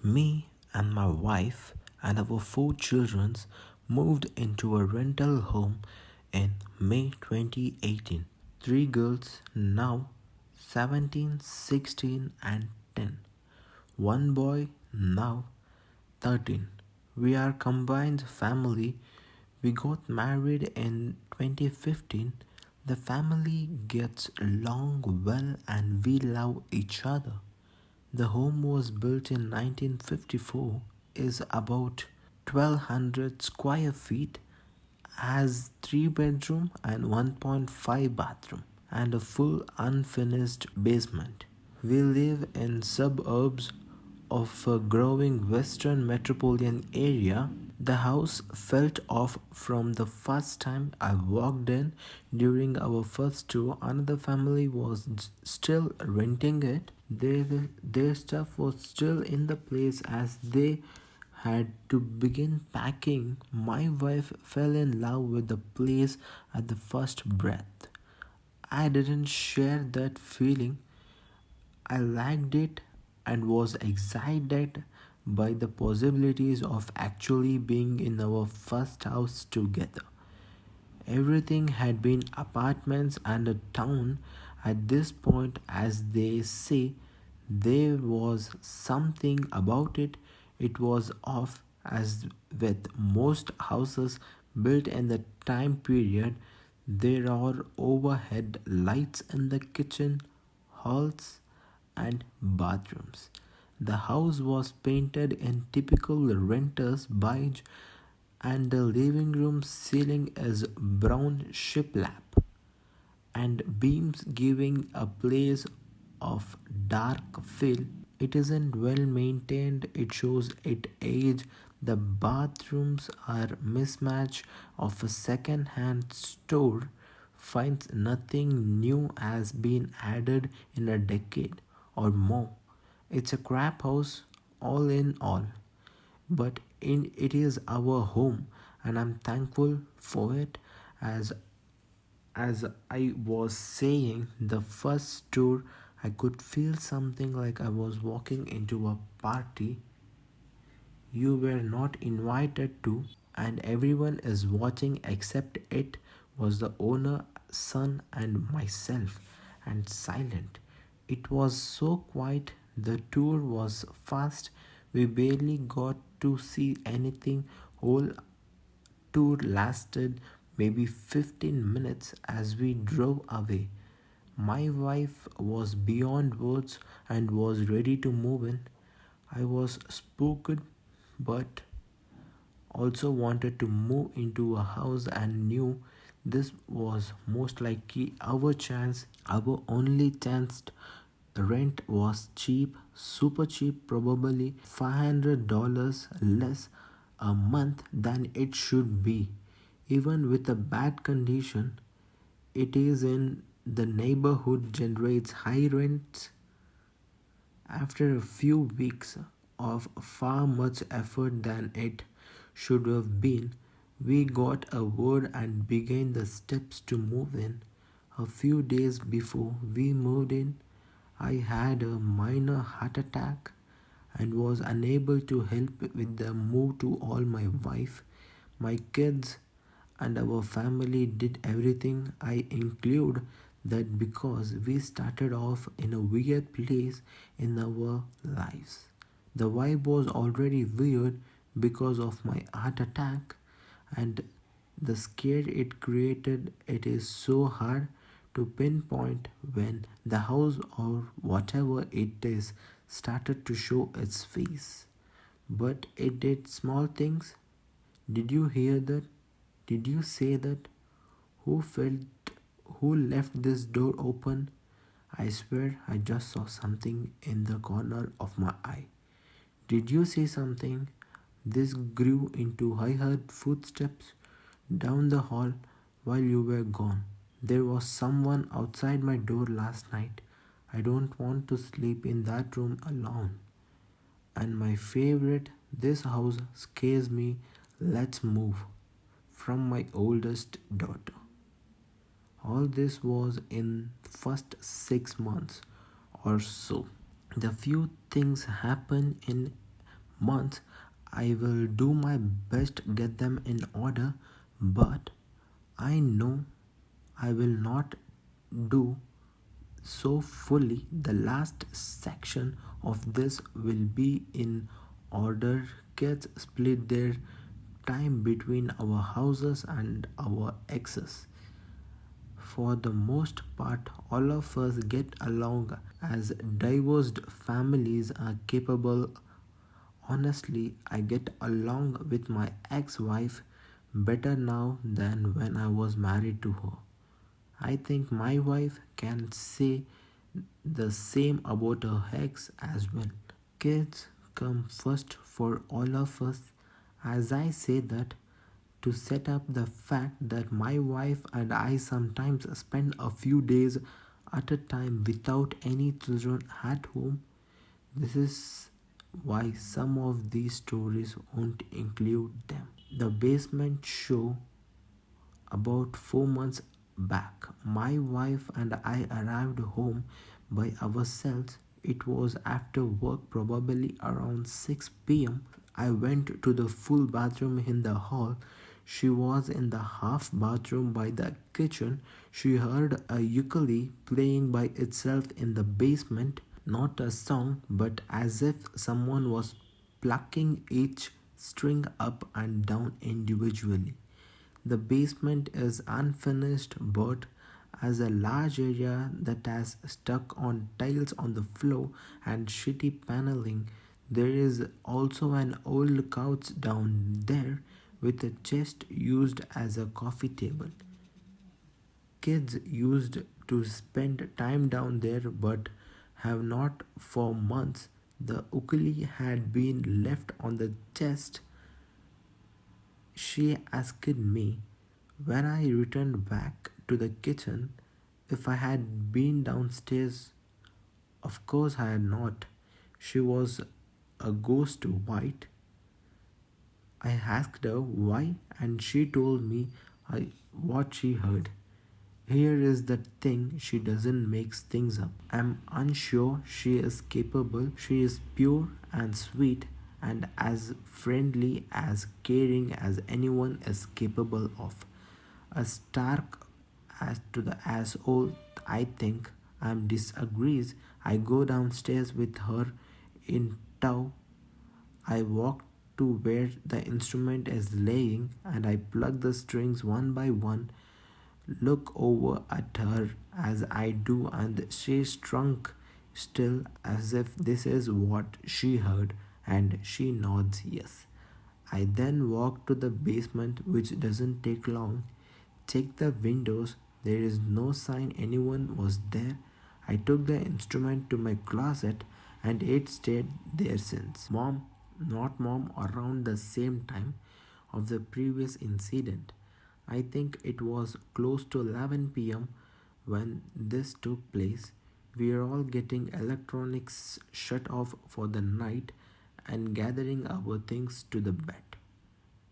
Me and my wife and our four children moved into a rental home in May 2018. Three girls, now 17, 16, and 10. One boy, now 13. We are combined family. We got married in 2015. The family gets along well and we love each other. The home was built in 1954, is about 1200 square feet, has 3 bedroom and 1.5 bathroom and a full unfinished basement. We live in suburbs of a growing western metropolitan area. The house felt off from the first time I walked in. During our first tour, another family was still renting it. Their stuff was still in the place as they had to begin packing. My wife fell in love with the place at the first breath. I didn't share that feeling. I liked it and was excited by the possibilities of actually being in our first house together. Everything had been apartments and a town at this point, as they say. There was something about it. It was off, as with most houses built in the time period. There are overhead lights in the kitchen, halls, and bathrooms. The house was painted in typical renter's beige, and the living room ceiling is brown shiplap and beams giving a place of dark feel. It isn't well maintained, it shows its age. The bathrooms are mismatch of a second-hand store. Finds nothing new has been added in a decade or more. It's a crap house all in all, but it is our home and I'm thankful for it. As I was saying, the first tour, I could feel something like I was walking into a party you were not invited to, and everyone is watching except it was the owner, son, and myself, and silent. It was so quiet. The tour was fast. We barely got to see anything. Whole tour lasted maybe 15 minutes as we drove away. My wife was beyond words and was ready to move in. I was spooked but also wanted to move into a house and knew this was most likely our chance, our only chance. Rent was cheap, super cheap, probably $500 less a month than it should be. Even with a bad condition, it is in the neighborhood generates high rents. After a few weeks of far much effort than it should have been, we got a word and began the steps to move in. A few days before we moved in, I had a minor heart attack and was unable to help with the move to all. My wife, my kids, and our family did everything. I include that because we started off in a weird place in our lives. The vibe was already weird because of my heart attack and the scare it created. It is so hard to pinpoint when the house or whatever it is started to show its face. But it did small things. Did you hear that? Did you say that? Who felt who left this door open? I swear I just saw something in the corner of my eye. Did you say something? This grew into I heard footsteps down the hall while you were gone. There was someone outside my door last night. I don't want to sleep in that room alone. And my favorite, this house scares me. Let's move. From my oldest daughter. All this was in first 6 months or so. The few things happened in months. I will do my best get them in order, but I know I will not do so fully. The last section of this will be in order. Kids split their time between our houses and our exes. For the most part, all of us get along as divorced families are capable. Honestly, I get along with my ex wife better now than when I was married to her. I think my wife can say the same about her ex as well. Kids come first for all of us. As I say that, to set up the fact that my wife and I sometimes spend a few days at a time without any children at home. This is why some of these stories won't include them. The basement show about 4 months back. My wife and I arrived home by ourselves. It was after work, probably around 6 p.m. I went to the full bathroom in the hall. She was in the half bathroom by the kitchen. She heard a ukulele playing by itself in the basement. Not a song, but as if someone was plucking each string up and down individually. The basement is unfinished but has a large area that has stuck on tiles on the floor and shitty paneling. There is also an old couch down there with a chest used as a coffee table. Kids used to spend time down there but have not for months. The ukulele had been left on the chest. She asked me when I returned back to the kitchen if I had been downstairs. Of course, I had not. She was a ghost white. I asked her why, and she told me what she heard. Here is the thing, she doesn't make things up. I'm unsure she is capable. She is pure and sweet and as friendly, as caring as anyone is capable of. A stark as to the asshole, I think. I'm disagrees. I go downstairs with her in tow. I walk to where the instrument is laying and I plug the strings one by one, look over at her as I do, and she shrunk still as if this is what she heard, and she nods yes. I then walk to the basement, which doesn't take long. Check the windows, there is no sign anyone was there. I took the instrument to my closet and it stayed there since. Not mom, around the same time of the previous incident. I think it was close to 11 p.m. when this took place. We are all getting electronics shut off for the night and gathering our things to the bed.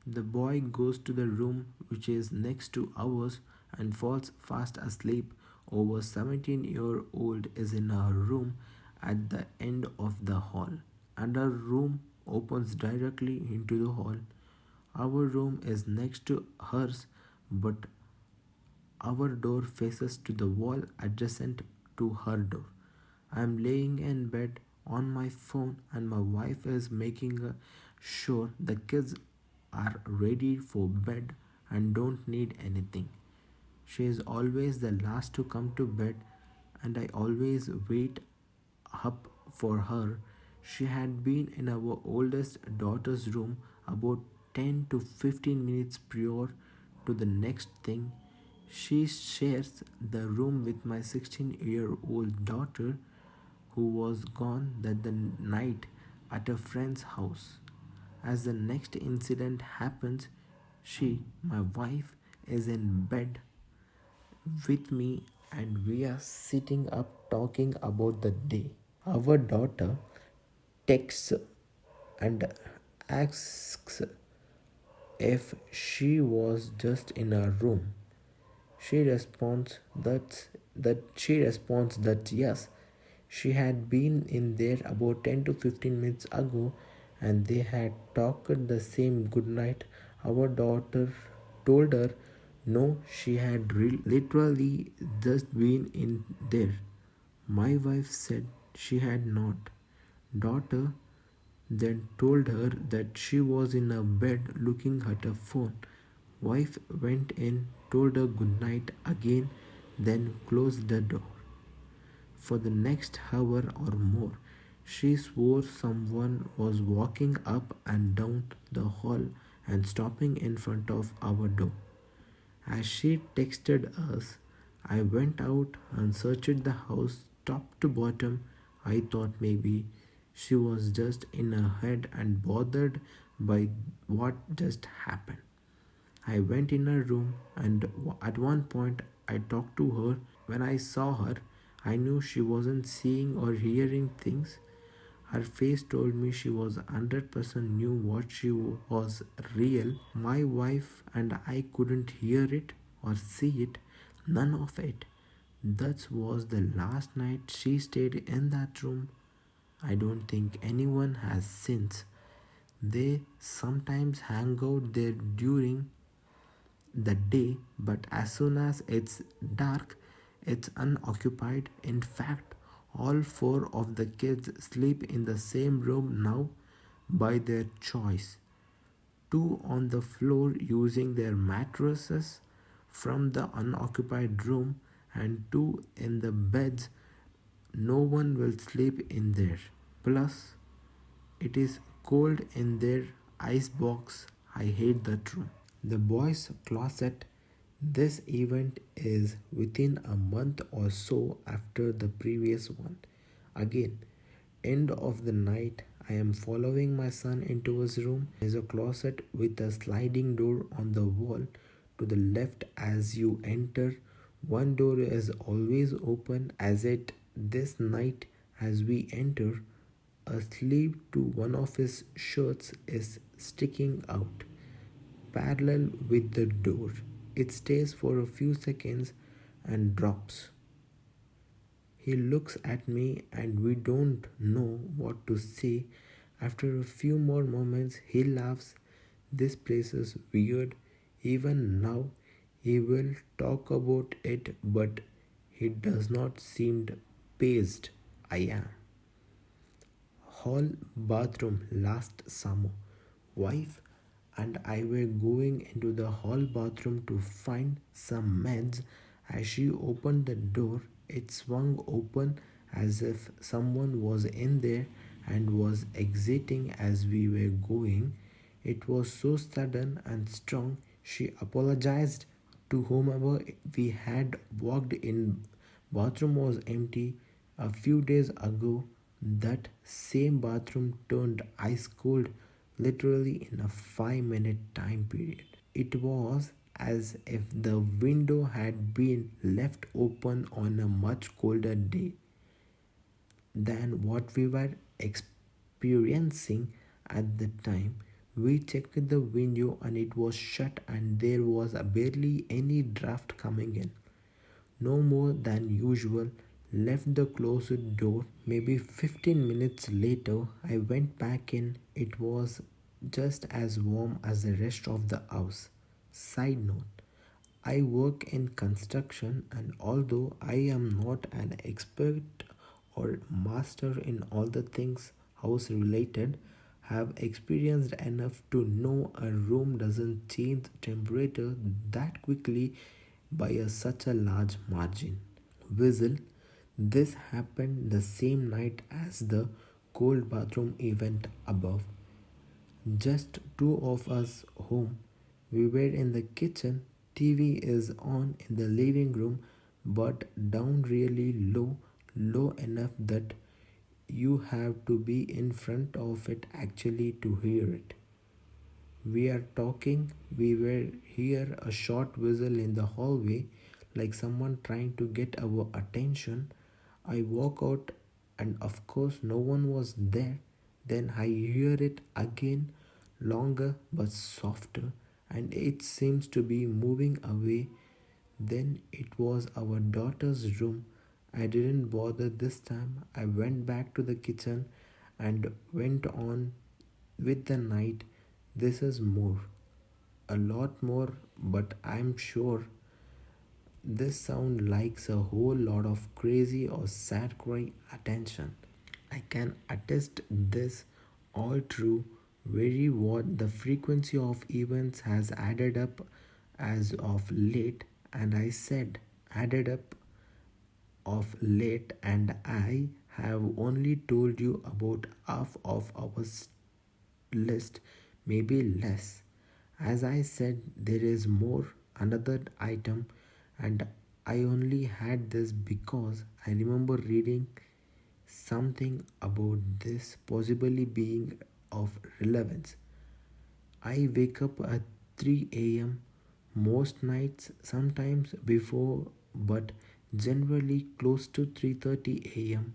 The boy goes to the room which is next to ours and falls fast asleep. Our 17-year-old is in our room at the end of the hall, and our room opens directly into the hall. Our room is next to hers, but our door faces to the wall adjacent to her door. I am laying in bed on my phone and my wife is making sure the kids are ready for bed and don't need anything. She is always the last to come to bed and I always wait up for her. She had been in our oldest daughter's room about 10 to 15 minutes prior to the next thing. She shares the room with my 16-year-old daughter who was gone that the night at a friend's house. As the next incident happens, she, my wife, is in bed with me and we are sitting up talking about the day. Our daughter texts and asks if she was just in her room. She responds that yes, she had been in there about 10 to 15 minutes ago and they had talked the same goodnight. Our daughter told her no, she had literally just been in there. My wife said she had not. Daughter then told her that she was in her bed looking at her phone. Wife went in, told her good night again, then closed the door. For the next hour or more, she swore someone was walking up and down the hall and stopping in front of our door. As she texted us, I went out and searched the house top to bottom. I thought maybe she was just in her head and bothered by what just happened. I went in her room and at one point I talked to her. When I saw her, I knew she wasn't seeing or hearing things. Her face told me she was 100% knew what she was real. My wife and I couldn't hear it or see it, none of it. That was the last night she stayed in that room. I don't think anyone has since. They sometimes hang out there during the day, but as soon as it's dark, it's unoccupied. In fact, all four of the kids sleep in the same room now by their choice. Two on the floor using their mattresses from the unoccupied room, and two in the beds. No one will sleep in there. Plus, it is cold in their ice box. I hate that room. The boys' closet. This event is within a month or so after the previous one. Again, end of the night, I am following my son into his room. There's a closet with a sliding door on the wall to the left as you enter. One door is always open as it this night as we enter. A sleeve to one of his shirts is sticking out parallel with the door. It stays for a few seconds and drops. He looks at me and we don't know what to say. After a few more moments, he laughs. This place is weird. Even now, he will talk about it, but he does not seem pazed. I am. Hall bathroom last summer. Wife and I were going into the hall bathroom to find some meds. As she opened the door, it swung open as if someone was in there and was exiting as we were going. It was so sudden and strong. She apologized to whomever we had walked in. Bathroom was empty. A few days ago, that same bathroom turned ice cold literally in a 5-minute time period. It was as if the window had been left open on a much colder day than what we were experiencing at the time. We checked the window and it was shut, and there was barely any draft coming in. No more than usual, left the closed door. Maybe 15 minutes later, I went back in. It was just as warm as the rest of the house. Side note, I work in construction, and although I am not an expert or master in all the things house related, have experienced enough to know a room doesn't change temperature that quickly by such a large margin. Whistle. This happened the same night as the cold bathroom event above. Just two of us home. We were in the kitchen. TV is on in the living room, but down really low, low enough that you have to be in front of it actually to hear it. We are talking, we were hear a short whistle in the hallway, like someone trying to get our attention. I walk out, and of course, no one was there. Then I hear it again, longer but softer, and it seems to be moving away. Then it was our daughter's room. I didn't bother this time. I went back to the kitchen and went on with the night, this is more, a lot more, but I'm sure this sound likes a whole lot of crazy or sad crying attention. I can attest this all true. Very what the frequency of events has added up as of late, and I said added up of late, and I have only told you about half of our list, maybe less. As I said, there is more, another item, and I only had this because I remember reading something about this possibly being of relevance. I wake up at 3 a.m. most nights, sometimes before, but generally close to 3:30 a.m.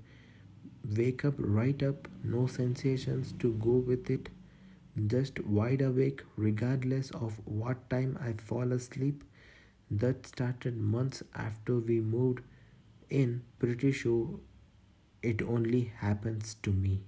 Wake up right up, no sensations to go with it, just wide awake regardless of what time I fall asleep. That started months after we moved in. Pretty sure it only happens to me.